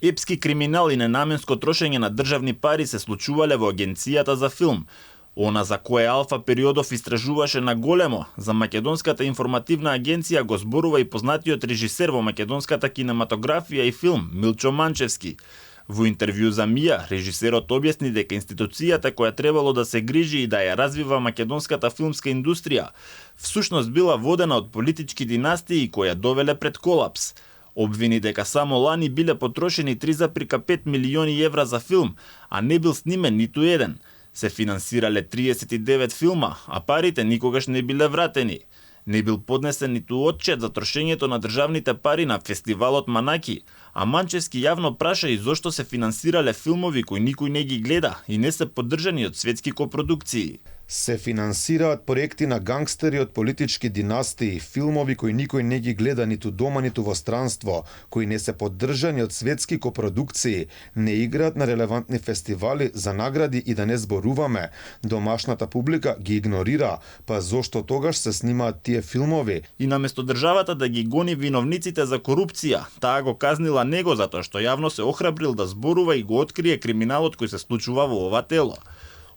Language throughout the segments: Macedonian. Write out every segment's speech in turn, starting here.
Епски криминал и ненаменско трошење на државни пари се случувале во Агенцијата за филм. Она за кое Алфа периодов истражуваше на големо, за Македонската информативна агенција го зборува и познатиот режисер во македонската кинематографија и филм Милчо Манчевски. Во интервју за Мија, режисерот објасни дека институцијата која требало да се грижи и да ја развива македонската филмска индустрија, всушност била водена од политички династии која довеле пред колапс. Обвини дека само лани биле потрошени 3,5 милиони евра за филм, а не бил снимен ниту еден. Се финансирале 39 филма, а парите никогаш не биле вратени. Не бил поднесен ниту отчет за трошењето на државните пари на фестивалот Манаки, а Манчевски јавно праша и зошто се финансирале филмови кои никој не ги гледа и не се поддржани од светски копродукции. Се финансираат проекти на гангстери од политички династии, филмови кои никој не ги гледа ниту дома ниту во странство, кои не се поддржани од светски копродукции, не играат на релевантни фестивали за награди и да не зборуваме. Домашната публика ги игнорира, па зошто тогаш се снимаат тие филмови? И наместо државата да ги гони виновниците за корупција, таа го казнила него затоа што јавно се охрабрил да зборува и го открие криминалот кој се случува во ова тело.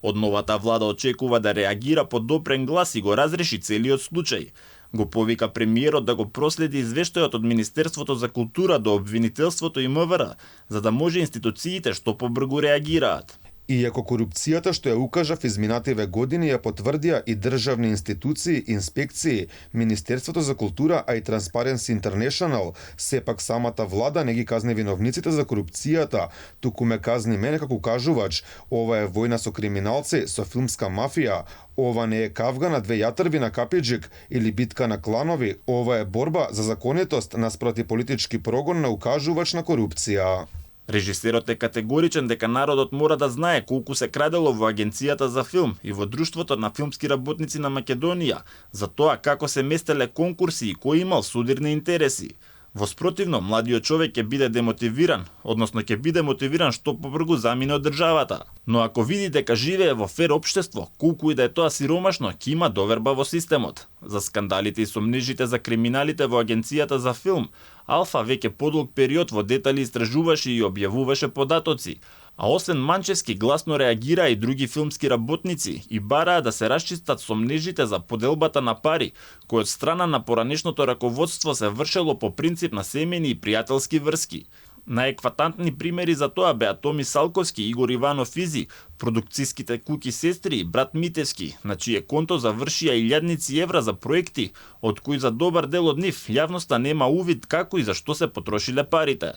Од новата влада очекува да реагира по допрен глас и го разреши целиот случај. Го повика премиерот да го проследи извештајот од Министерството за култура до обвинителството и МВР, за да може институциите што побрзо реагираат. Иако корупцијата што ја укажав изминативе години ја потврдија и државни институции, инспекции, Министерството за култура, а и Transparency International, сепак самата влада не ги казни виновниците за корупцијата, туку ме казни мене како кажувач. Ова е војна со криминалци, со филмска мафија. Ова не е кавга на две јатрви на капиџик или битка на кланови. Ова е борба за законитост наспроти политички прогон на укажувач на корупција. Режисерот е категоричен дека народот мора да знае колку се крадело во Агенцијата за филм и во Друштвото на филмски работници на Македонија, за тоа како се местеле конкурси и кој имал судирни интереси. Во спротивно, младиот човек ќе биде демотивиран, односно ќе биде мотивиран што побрзо замине од државата. Но ако види дека живее во фер општество, колку и да е тоа сиромашно, ќе има доверба во системот. За скандалите и сомнежите за криминалите во Агенцијата за филм, Алфа веќе подолг период во детали истражуваше и објавуваше податоци. А освен Манчевски гласно реагира и други филмски работници и бараа да се расчистат сомнежите за поделбата на пари, кој од страна на поранешното раководство се вршело по принцип на семејни и пријателски врски. Најекватантни примери за тоа беа Томи Салковски и Игор Иванов Изи, продукцијските куки сестри и брат Митевски, на чие конто завршија илјадници евра за проекти, од кои за добар дел од нив јавноста нема увид како и за што се потрошиле парите.